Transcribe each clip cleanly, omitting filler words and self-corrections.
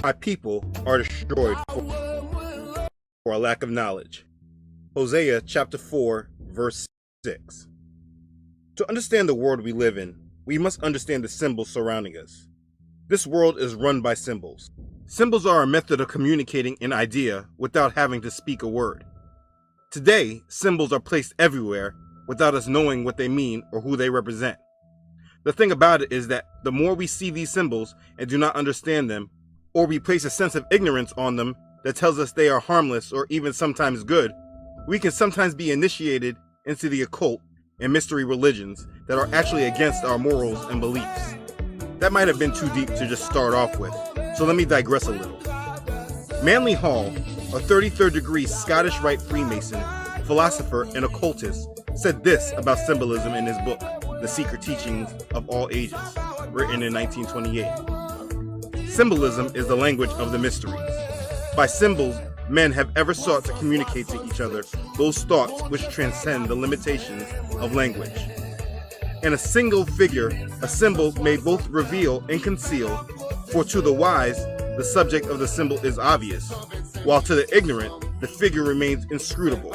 My people are destroyed for a lack of knowledge. Hosea chapter 4, verse 6. To understand the world we live in, we must understand the symbols surrounding us. This world is run by symbols. Symbols are a method of communicating an idea without having to speak a word. Today, symbols are placed everywhere without us knowing what they mean or who they represent. The thing about it is that the more we see these symbols and do not understand them, or we place a sense of ignorance on them that tells us they are harmless or even sometimes good, we can sometimes be initiated into the occult and mystery religions that are actually against our morals and beliefs. That might have been too deep to just start off with, so let me digress a little. Manly Hall, a 33rd degree Scottish Rite Freemason, philosopher, and occultist, said this about symbolism in his book, The Secret Teachings of All Ages, written in 1928. Symbolism is the language of the mysteries. By symbols, men have ever sought to communicate to each other those thoughts which transcend the limitations of language. In a single figure, a symbol may both reveal and conceal, for to the wise, the subject of the symbol is obvious, while to the ignorant, the figure remains inscrutable.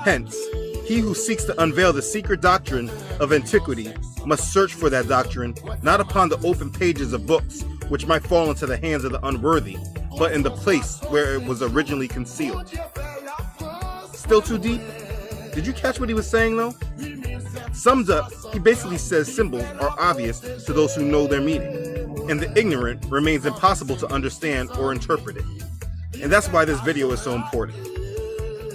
Hence, he who seeks to unveil the secret doctrine of antiquity must search for that doctrine not upon the open pages of books, which might fall into the hands of the unworthy, but in the place where it was originally concealed. Still too deep? Did you catch what he was saying though? Summed up, he basically says symbols are obvious to those who know their meaning, and the ignorant remains impossible to understand or interpret it. And that's why this video is so important.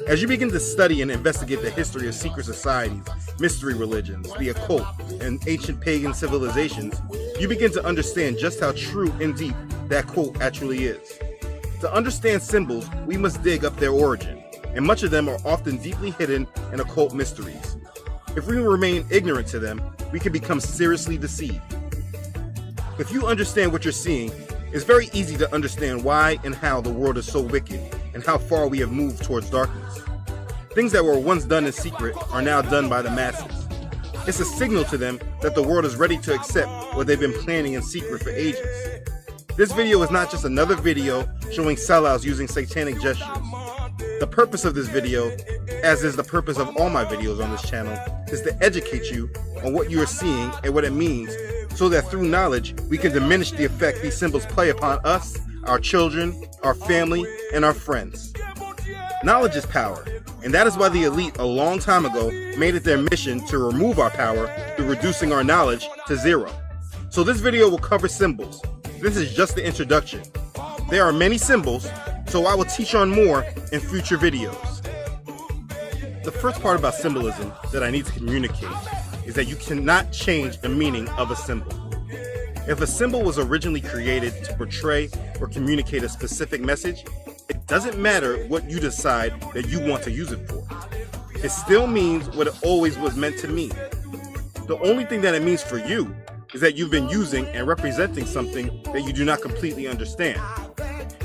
As you begin to study and investigate the history of secret societies, mystery religions, the occult, and ancient pagan civilizations, you begin to understand just how true and deep that quote actually is. To understand symbols, we must dig up their origin, and much of them are often deeply hidden in occult mysteries. If we remain ignorant to them, we can become seriously deceived. If you understand what you're seeing, it's very easy to understand why and how the world is so wicked and how far we have moved towards darkness. Things that were once done in secret are now done by the masses. It's a signal to them that the world is ready to accept what they've been planning in secret for ages. This video is not just another video showing sellouts using satanic gestures. The purpose of this video, as is the purpose of all my videos on this channel, is to educate you on what you are seeing and what it means, so that through knowledge, we can diminish the effect these symbols play upon us, our children, our family, and our friends. Knowledge is power, and that is why the elite a long time ago made it their mission to remove our power through reducing our knowledge to zero. So this video will cover symbols. This is just the introduction. There are many symbols, so I will teach on more in future videos. The first part about symbolism that I need to communicate is that you cannot change the meaning of a symbol. If a symbol was originally created to portray or communicate a specific message, it doesn't matter what you decide that you want to use it for. It still means what it always was meant to mean. The only thing that it means for you is that you've been using and representing something that you do not completely understand.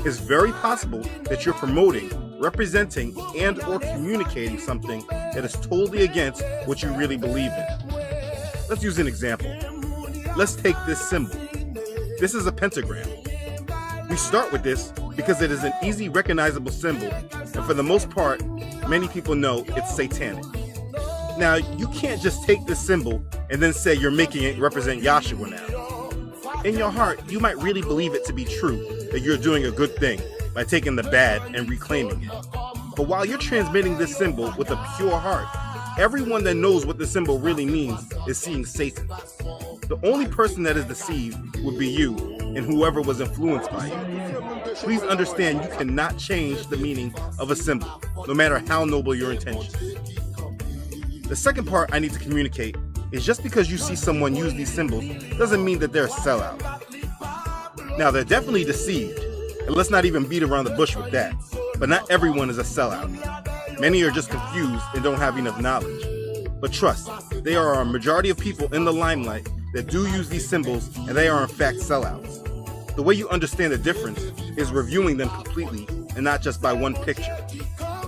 It's very possible that you're promoting, representing, and or communicating something that is totally against what you really believe in. Let's use an example. Let's take this symbol. This is a pentagram. We start with this because it is an easy recognizable symbol, and for the most part, many people know it's satanic. Now, you can't just take this symbol and then say you're making it represent Yahshua now. In your heart, you might really believe it to be true that you're doing a good thing by taking the bad and reclaiming it. But while you're transmitting this symbol with a pure heart, everyone that knows what the symbol really means is seeing Satan. The only person that is deceived would be you and whoever was influenced by you. Please understand you cannot change the meaning of a symbol, no matter how noble your intentions. The second part I need to communicate is just because you see someone use these symbols doesn't mean that they're a sellout. Now, they're definitely deceived, and let's not even beat around the bush with that, but not everyone is a sellout. Many are just confused and don't have enough knowledge. But trust, there are a majority of people in the limelight that do use these symbols, and they are in fact sellouts. The way you understand the difference is reviewing them completely and not just by one picture.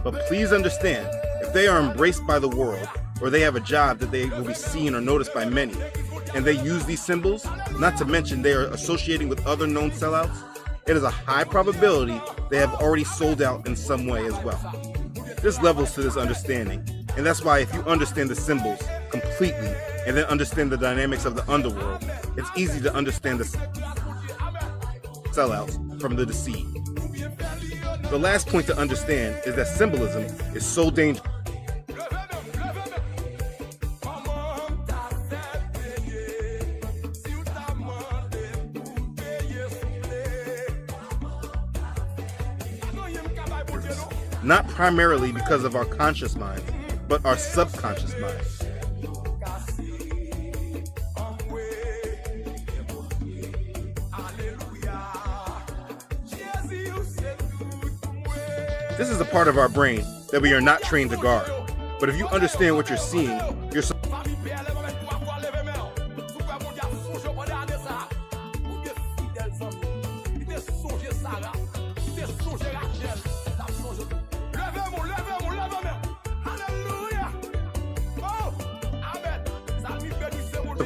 But please understand, if they are embraced by the world, or they have a job that they will be seen or noticed by many, and they use these symbols, not to mention they are associating with other known sellouts, it is a high probability they have already sold out in some way as well. There's levels to this understanding, and that's why if you understand the symbols completely and then understand the dynamics of the underworld, it's easy to understand the sellouts from the deceived. The last point to understand is that symbolism is so dangerous. Not primarily because of our conscious mind, but our subconscious mind. This is a part of our brain that we are not trained to guard. But if you understand what you're seeing, you're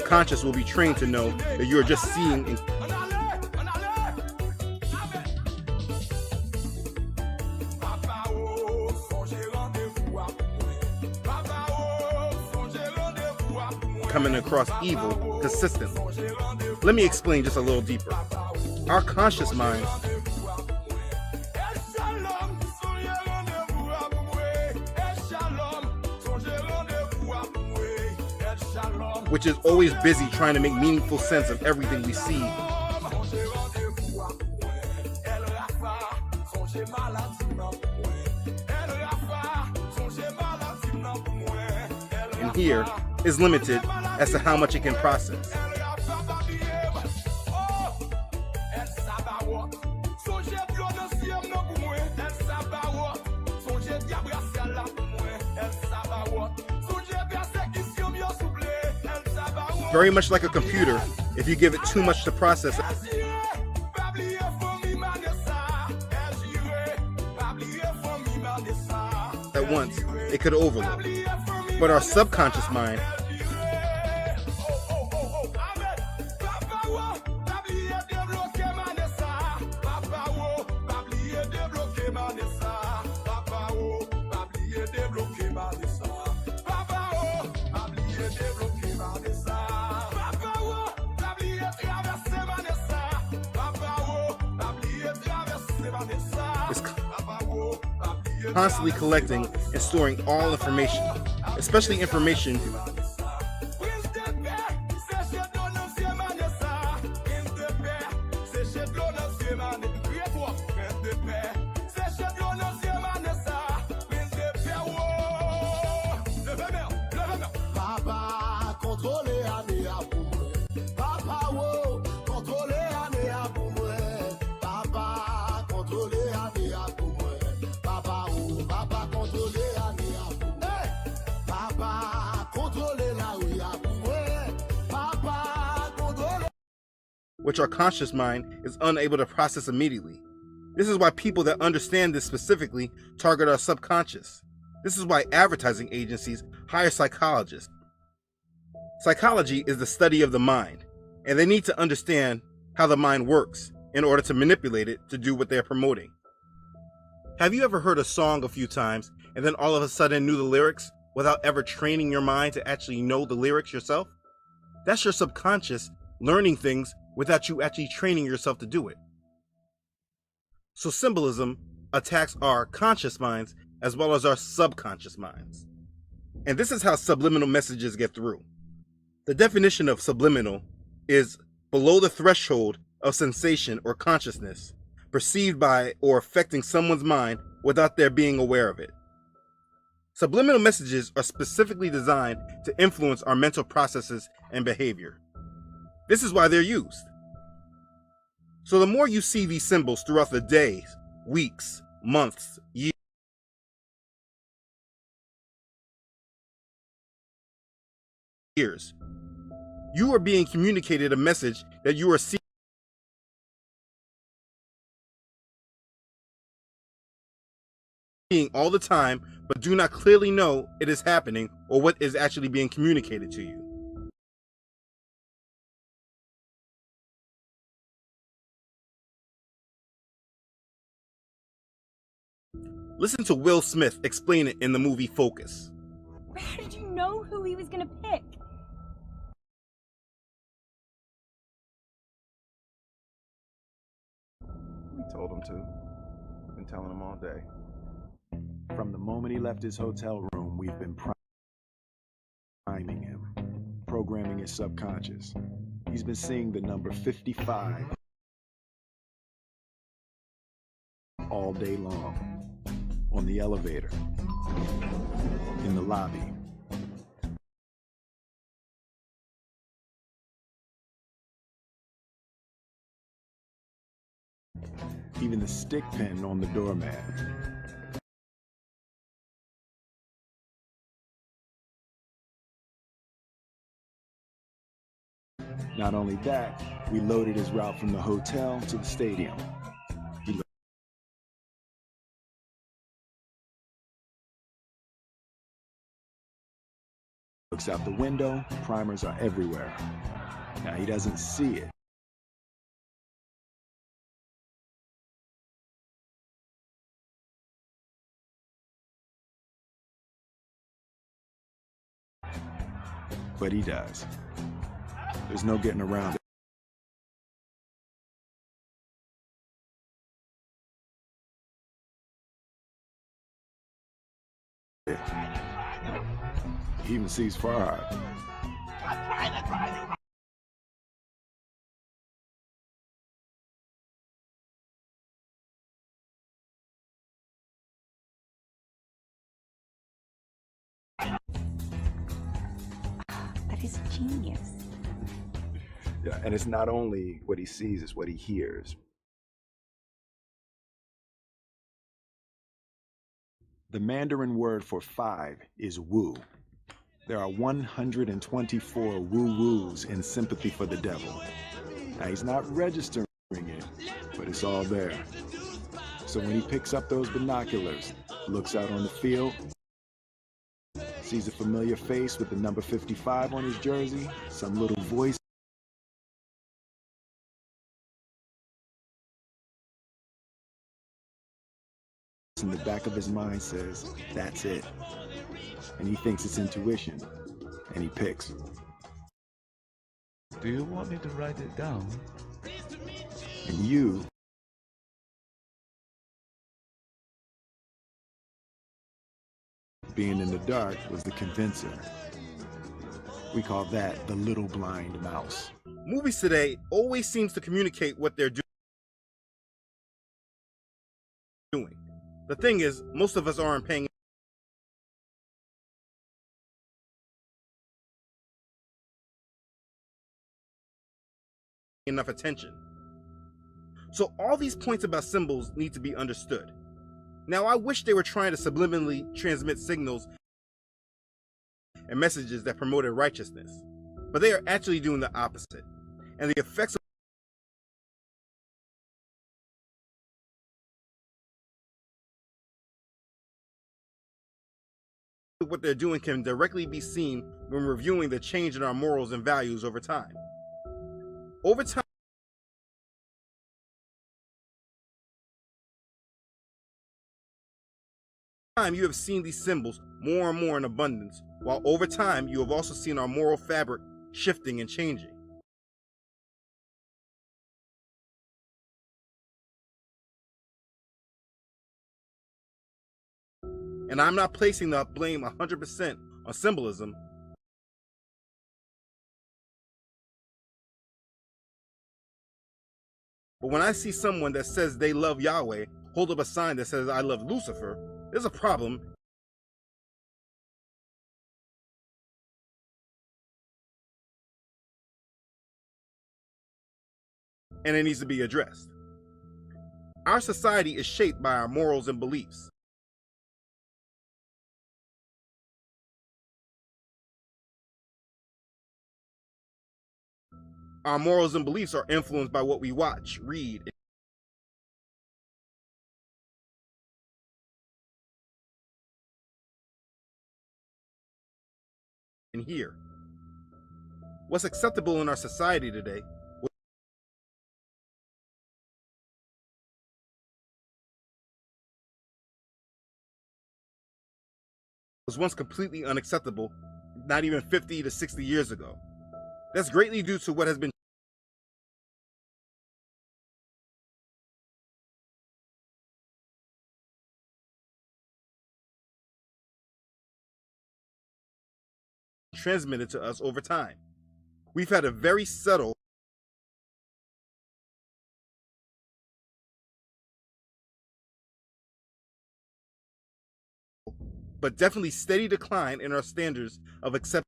subconscious will be trained to know that you are just seeing coming across evil consistently. Let me explain just a little deeper. Our conscious mind which is always busy trying to make meaningful sense of everything we see. And here is limited as to how much it can process. Very much like a computer, if you give it too much to process at once, it could overload. But our subconscious mind is constantly collecting and storing all information, especially information which our conscious mind is unable to process immediately. This is why people that understand this specifically target our subconscious. This is why advertising agencies hire psychologists. Psychology is the study of the mind, and they need to understand how the mind works in order to manipulate it to do what they're promoting. Have you ever heard a song a few times and then all of a sudden knew the lyrics without ever training your mind to actually know the lyrics yourself? That's your subconscious learning things without you actually training yourself to do it. So symbolism attacks our conscious minds as well as our subconscious minds. And this is how subliminal messages get through. The definition of subliminal is below the threshold of sensation or consciousness, perceived by or affecting someone's mind without their being aware of it. Subliminal messages are specifically designed to influence our mental processes and behavior. This is why they're used. So the more you see these symbols throughout the days, weeks, months, years, you are being communicated a message that you are seeing all the time, but do not clearly know it is happening or what is actually being communicated to you. Listen to Will Smith explain it in the movie Focus. How did you know who he was gonna pick? We told him to. We've been telling him all day. From the moment he left his hotel room, we've been priming him, programming his subconscious. He's been seeing the number 55 all day long, on the elevator, in the lobby. Even the stick pin on the doormat. Not only that, we loaded his route from the hotel to the stadium. He looks out the window, primers are everywhere. Now he doesn't see it. But he does. There's no getting around it. He even sees far. That is genius. Yeah, and it's not only what he sees, it's what he hears. The Mandarin word for 5 is wu. There are 124 woo-woos in sympathy for the devil. Now, he's not registering it, but it's all there. So when he picks up those binoculars, looks out on the field, sees a familiar face with the number 55 on his jersey, some little voice in the back of his mind says, that's it. And he thinks it's intuition, and he picks. Do you want me to write it down? And you being in the dark was the convincer. We call that the little blind mouse. Movies today always seems to communicate what they're doing. The thing is, most of us aren't paying enough attention. So all these points about symbols need to be understood. Now, I wish they were trying to subliminally transmit signals and messages that promoted righteousness, but they are actually doing the opposite. And the effects of what they're doing can directly be seen when reviewing the change in our morals and values over time. Over time, you have seen these symbols more and more in abundance, while over time you have also seen our moral fabric shifting and changing. And I'm not placing the blame 100% on symbolism. But when I see someone that says they love Yahweh hold up a sign that says I love Lucifer, there's a problem. And it needs to be addressed. Our society is shaped by our morals and beliefs. Our morals and beliefs are influenced by what we watch, read, and hear. What's acceptable in our society today was once completely unacceptable, not even 50 to 60 years ago. That's greatly due to what has been transmitted to us over time. We've had a very subtle but definitely steady decline in our standards of acceptance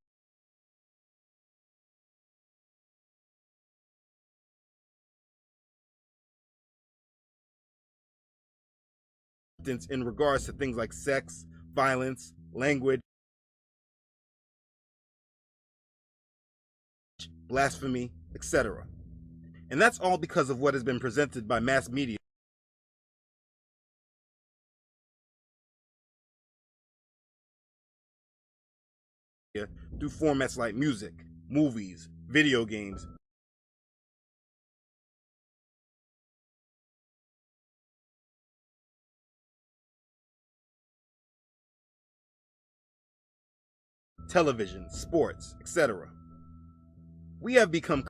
in regards to things like sex, violence, language, blasphemy, etc. And that's all because of what has been presented by mass media through formats like music, movies, video games, television, sports, etc. We have become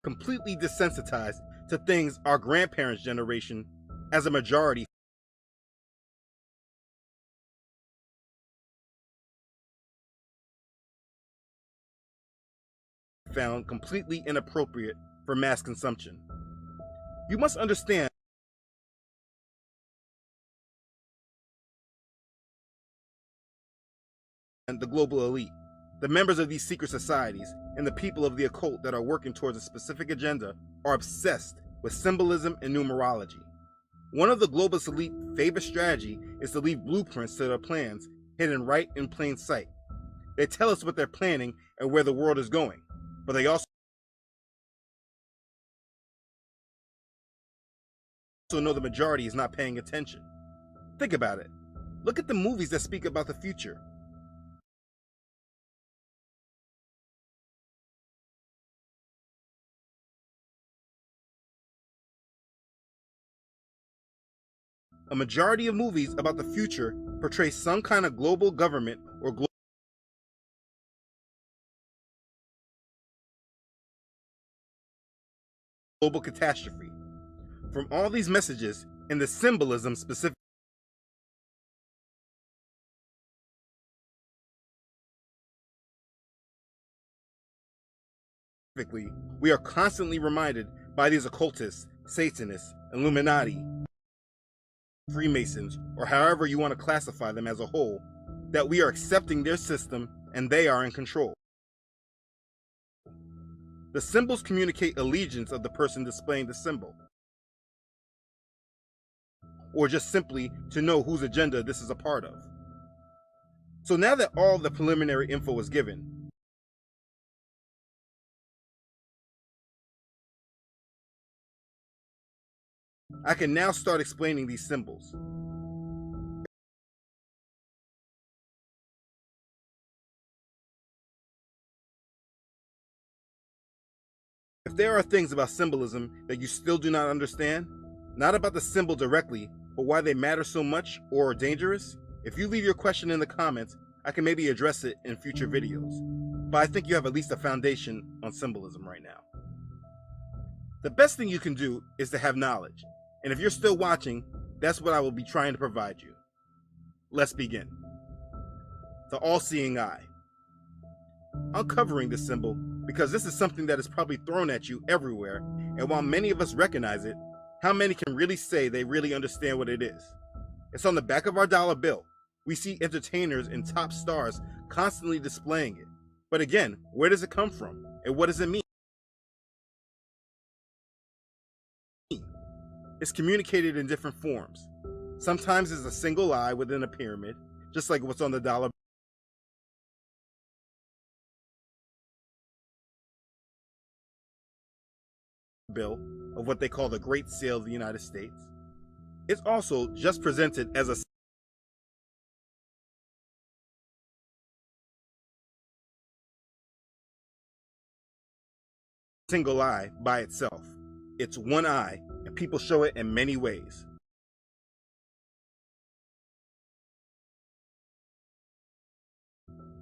completely desensitized to things our grandparents' generation, as a majority, found completely inappropriate for mass consumption. You must understand the global elite, the members of these secret societies, and the people of the occult that are working towards a specific agenda are obsessed with symbolism and numerology. One of the globalist elite favorite strategy is to leave blueprints to their plans hidden right in plain sight. They tell us what they're planning and where the world is going, but they also know the majority is not paying attention. Think about it. Look at the movies that speak about the future. A majority of movies about the future portray some kind of global government or global catastrophe. From all these messages and the symbolism specifically, we are constantly reminded by these occultists, Satanists, Illuminati, Freemasons, or however you want to classify them as a whole, that we are accepting their system and they are in control. The symbols communicate allegiance of the person displaying the symbol, or just simply to know whose agenda this is a part of. So now that all the preliminary info is given, I can now start explaining these symbols. If there are things about symbolism that you still do not understand, not about the symbol directly, but why they matter so much or are dangerous, if you leave your question in the comments, I can maybe address it in future videos. But I think you have at least a foundation on symbolism right now. The best thing you can do is to have knowledge. And if you're still watching, that's what I will be trying to provide you. Let's begin. The all-seeing eye. Uncovering the symbol, because this is something that is probably thrown at you everywhere, and while many of us recognize it, how many can really say they really understand what it is? It's on the back of our dollar bill. We see entertainers and top stars constantly displaying it. But again, where does it come from? And what does it mean? It's communicated in different forms. Sometimes it's a single eye within a pyramid, just like what's on the dollar bill of what they call the Great Sale of the United States. It's also just presented as a single eye by itself. It's one eye and people show it in many ways.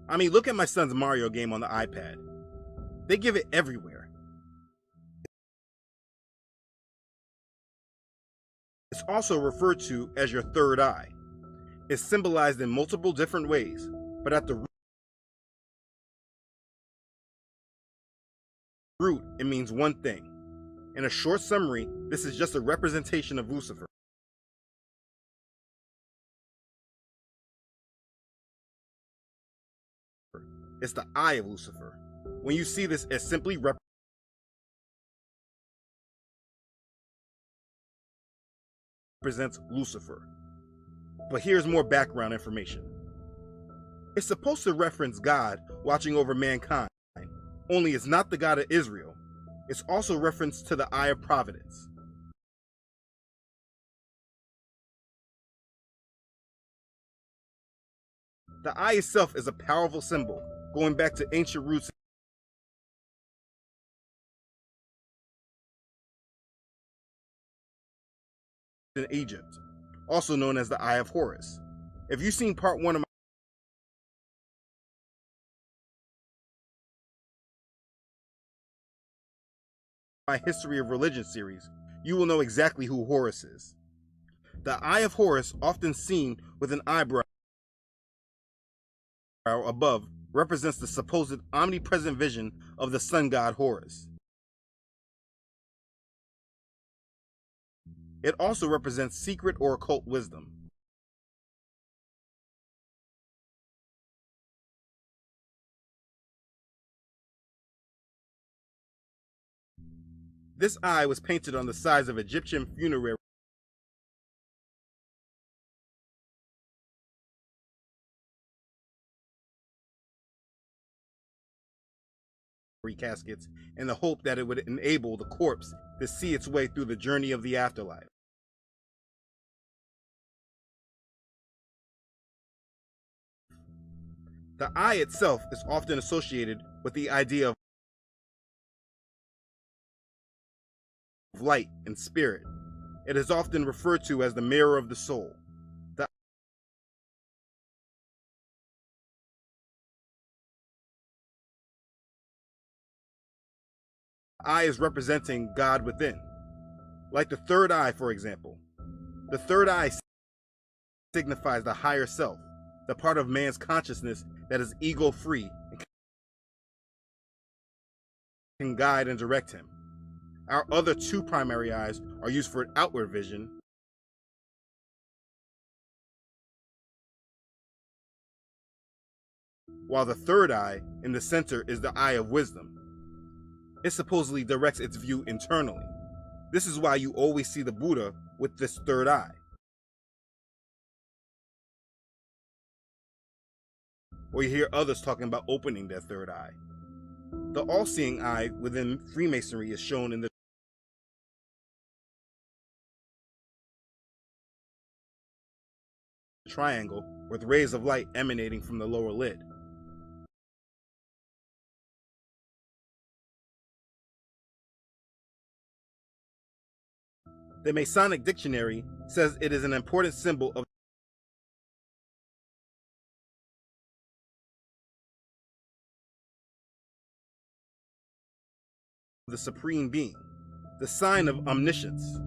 I mean, look at my son's Mario game on the iPad. They give it everywhere. It's also referred to as your third eye. It's symbolized in multiple different ways, but at the root, it means one thing. In a short summary, this is just a representation of Lucifer. It's the eye of Lucifer. When you see this, it simply represents Lucifer. But here's more background information. It's supposed to reference God watching over mankind, only it's not the God of Israel. It's also reference to the eye of providence. The eye itself is a powerful symbol, going back to ancient roots in Egypt, also known as the Eye of Horus. If you've seen part 1 of my History of Religion series, you will know exactly who Horus is. The Eye of Horus, often seen with an eyebrow above, represents the supposed omnipresent vision of the sun god Horus. It also represents secret or occult wisdom. This eye was painted on the sides of Egyptian funerary caskets in the hope that it would enable the corpse to see its way through the journey of the afterlife. The eye itself is often associated with the idea of light and spirit. It is often referred to as the mirror of the soul. The eye is representing God within. Like the third eye, for example. The third eye signifies the higher self, the part of man's consciousness that is ego-free and can guide and direct him. Our other two primary eyes are used for outward vision, while the third eye in the center is the eye of wisdom. It supposedly directs its view internally. This is why you always see the Buddha with this third eye. Or you hear others talking about opening their third eye. The all-seeing eye within Freemasonry is shown in the triangle with rays of light emanating from the lower lid. The Masonic Dictionary says it is an important symbol of the Supreme Being, the sign of omniscience.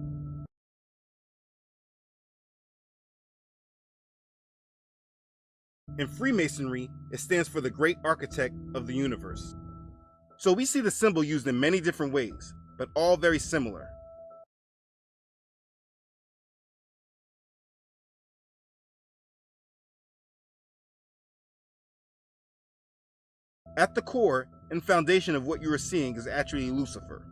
In Freemasonry, it stands for the great architect of the universe. So we see the symbol used in many different ways, but all very similar. At the core and foundation of what you are seeing is actually Lucifer.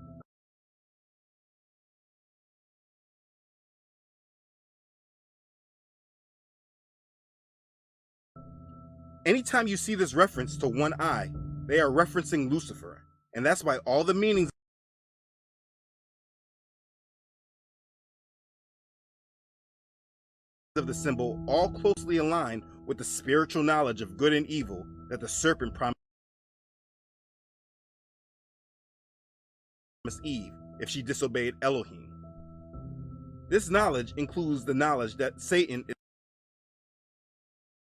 Anytime you see this reference to one eye, they are referencing Lucifer, and that's why all the meanings of the symbol all closely align with the spiritual knowledge of good and evil that the serpent promised Eve if she disobeyed Elohim. This knowledge includes the knowledge that Satan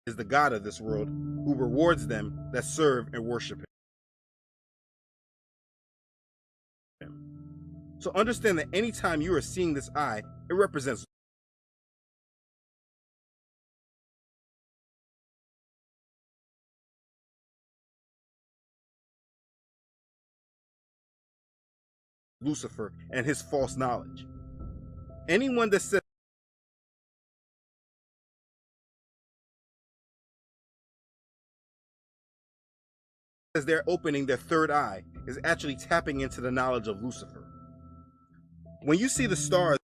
is the god of this world who rewards them that serve and worship him. So understand that anytime you are seeing this eye, it represents Lucifer and his false knowledge. Anyone that says they're opening their third eye is actually tapping into the knowledge of Lucifer. When you see the stars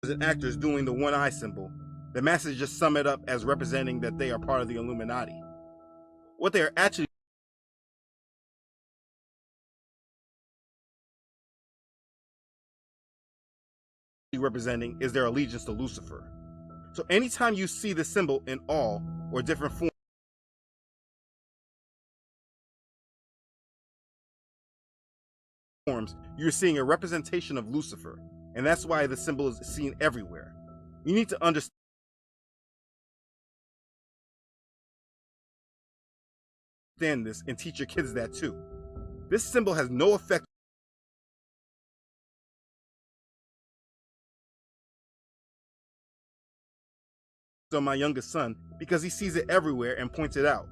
and actors doing the one eye symbol, the masses just sum it up as representing that they are part of the Illuminati. What they are actually representing is their allegiance to Lucifer. So anytime you see the symbol in all or different forms, you're seeing a representation of Lucifer, and that's why the symbol is seen everywhere. You need to understand this and teach your kids that too. This symbol has no effect on my youngest son because he sees it everywhere and points it out.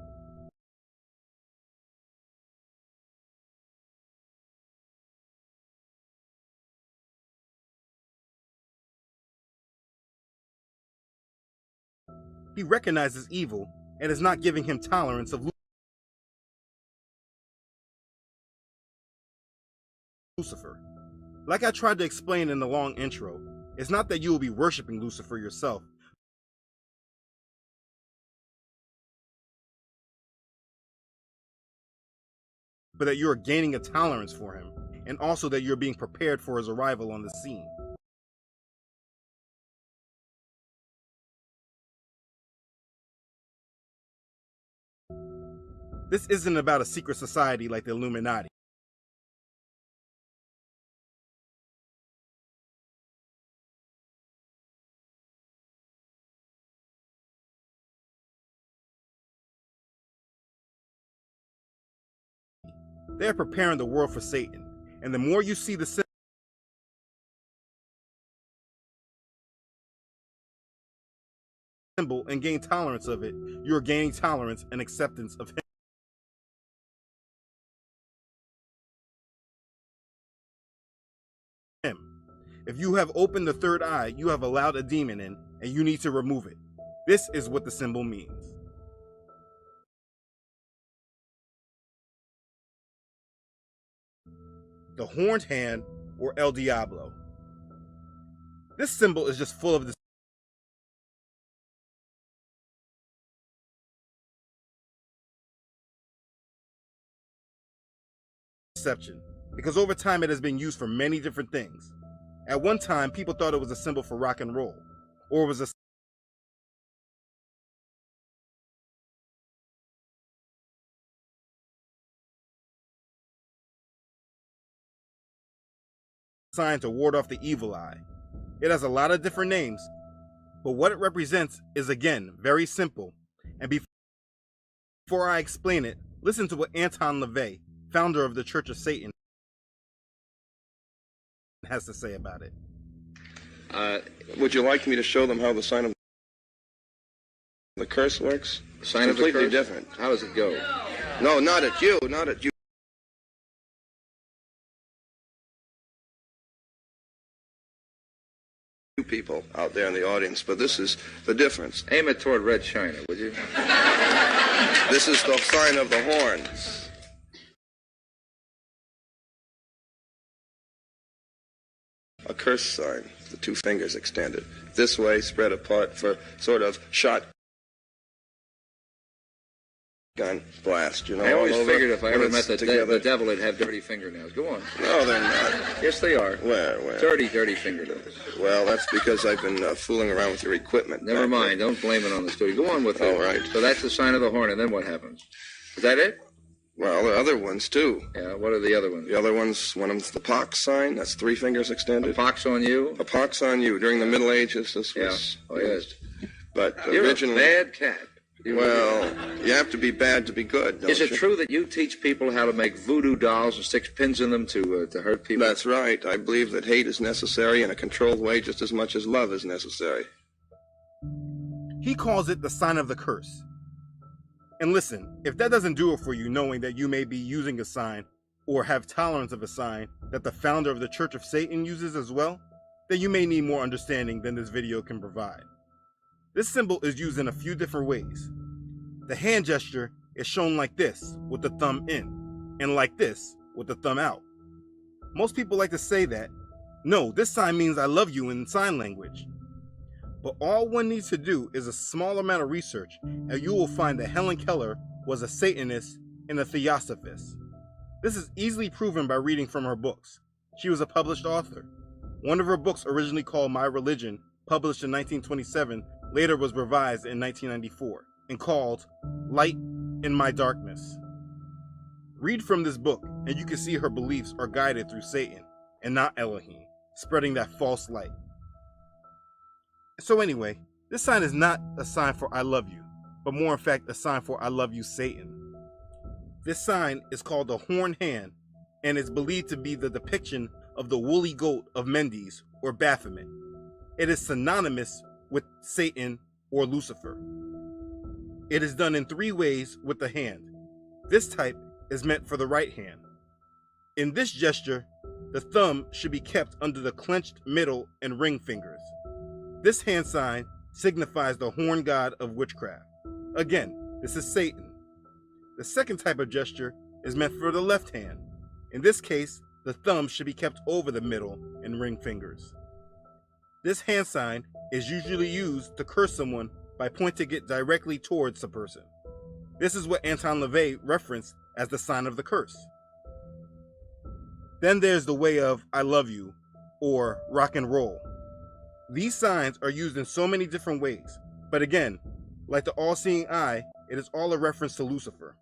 He recognizes evil and is not giving him tolerance of Lucifer. Like I tried to explain in the long intro, it's not that you will be worshiping Lucifer yourself, but that you are gaining a tolerance for him, and also that you're being prepared for his arrival on the scene. This isn't about a secret society like the Illuminati. They are preparing the world for Satan, and the more you see the symbol and gain tolerance of it, you are gaining tolerance and acceptance of him. If you have opened the third eye, you have allowed a demon in, and you need to remove it. This is what the symbol means. The horned hand, or El Diablo. This symbol is just full of deception, because over time it has been used for many different things. At one time, people thought it was a symbol for rock and roll, or it was a sign to ward off the evil eye. It has a lot of different names, but what it represents is again very simple. And before I explain it, listen to what Anton LaVey, founder of the Church of Satan, has to say about it. Would you like me to show them how the sign of the curse works? The sign of the curse? Completely different. How does it go? No, not at you, not at you. People out there in the audience, but this is the difference. Aim it toward Red China, would you? This is the sign of the horn. A curse sign, the two fingers extended. This way, spread apart for sort of shotgun blast, you know. I always all over, figured if I ever met the devil, he'd have dirty fingernails. Go on. No, they're not. Yes, they are. Where? Dirty fingernails. Well, that's because I've been fooling around with your equipment. Never mind. Don't blame it on the studio. Go on with it. All right. So that's the sign of the horn, and then what happens? Is that it? Well, there are other ones, too. Yeah, what are the other ones? The other ones, one of them's the pox sign. That's 3 fingers A extended. pox on you? A pox on you. During the Middle Ages, this was Yeah. Oh, yes. But You're originally... a bad cat. Well, you have to be bad to be good, don't Is it you? true that you teach people how to make voodoo dolls and stick pins in them to hurt people? That's right. I believe that hate is necessary in a controlled way just as much as love is necessary. He calls it the sign of the curse. And listen, if that doesn't do it for you, knowing that you may be using a sign or have tolerance of a sign that the founder of the Church of Satan uses as well, then you may need more understanding than this video can provide. This symbol is used in a few different ways. The hand gesture is shown like this with the thumb in, and like this with the thumb out. Most people like to say that, no, this sign means I love you in sign language. But all one needs to do is a small amount of research, and you will find that Helen Keller was a Satanist and a Theosophist. This is easily proven by reading from her books. She was a published author. One of her books, originally called My Religion, published in 1927, later was revised in 1994 and called Light in My Darkness. Read from this book, and you can see her beliefs are guided through Satan and not Elohim, spreading that false light. So anyway, this sign is not a sign for I love you, but more in fact a sign for I love you, Satan. This sign is called the horn hand and is believed to be the depiction of the woolly goat of Mendes or Baphomet. It is synonymous with Satan or Lucifer. It is done in 3 ways with the hand. This type is meant for the right hand. In this gesture, the thumb should be kept under the clenched middle and ring fingers. This hand sign signifies the horn god of witchcraft. Again, this is Satan. The second type of gesture is meant for the left hand. In this case, the thumb should be kept over the middle and ring fingers. This hand sign is usually used to curse someone by pointing it directly towards the person. This is what Anton LaVey referenced as the sign of the curse. Then there's the way of I love you or rock and roll. These signs are used in so many different ways, but again, like the all-seeing eye, it is all a reference to Lucifer.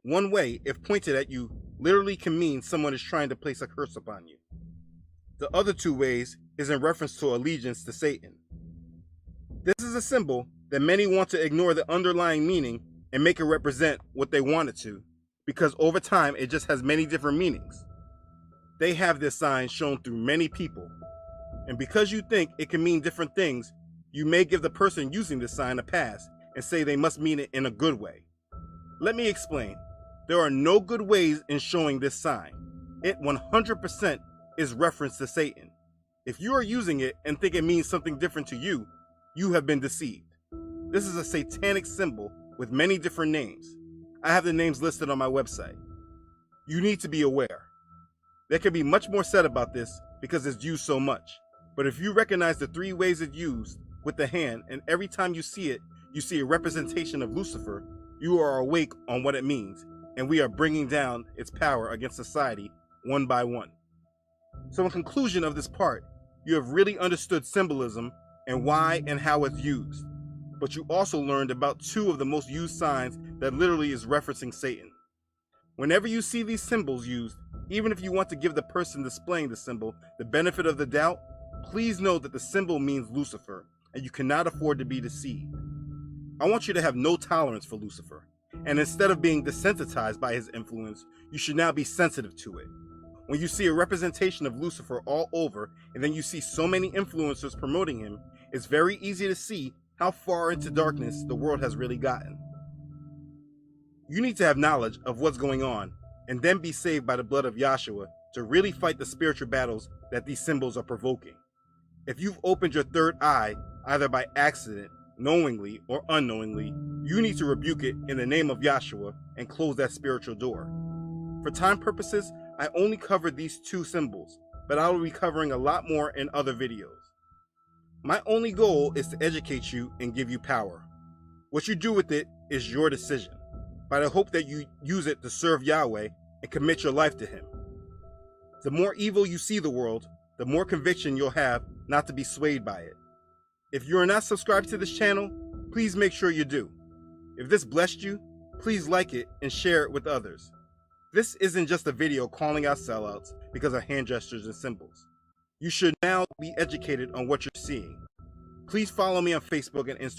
One way, if pointed at you, literally can mean someone is trying to place a curse upon you. The other 2 ways is in reference to allegiance to Satan. This is a symbol that many want to ignore the underlying meaning and make it represent what they want it to, because over time it just has many different meanings. They have this sign shown through many people, and because you think it can mean different things, you may give the person using this sign a pass and say they must mean it in a good way. Let me explain. There are no good ways in showing this sign. It 100% is reference to Satan. If you are using it and think it means something different to you, you have been deceived. This is a satanic symbol with many different names. I have the names listed on my website. You need to be aware. There can be much more said about this because it's used so much. But if you recognize the 3 ways it's used with the hand, and every time you see it, you see a representation of Lucifer, you are awake on what it means, and we are bringing down its power against society one by one. So in conclusion of this part, you have really understood symbolism and why and how it's used. But you also learned about 2 of the most used signs that literally is referencing Satan. Whenever you see these symbols used, even if you want to give the person displaying the symbol the benefit of the doubt, please know that the symbol means Lucifer, and you cannot afford to be deceived. I want you to have no tolerance for Lucifer, and instead of being desensitized by his influence, you should now be sensitive to it. When you see a representation of Lucifer all over, and then you see so many influencers promoting him, it's very easy to see how far into darkness the world has really gotten. You need to have knowledge of what's going on, and then be saved by the blood of Yahshua to really fight the spiritual battles that these symbols are provoking. If you've opened your third eye, either by accident, knowingly or unknowingly, you need to rebuke it in the name of Yahshua and close that spiritual door. For time purposes, I only covered these 2 symbols, but I will be covering a lot more in other videos. My only goal is to educate you and give you power. What you do with it is your decision, but I hope that you use it to serve Yahweh and commit your life to Him. The more evil you see the world, the more conviction you'll have not to be swayed by it. If you are not subscribed to this channel, please make sure you do. If this blessed you, please like it and share it with others. This isn't just a video calling out sellouts because of hand gestures and symbols. You should now be educated on what you're seeing. Please follow me on Facebook and Instagram.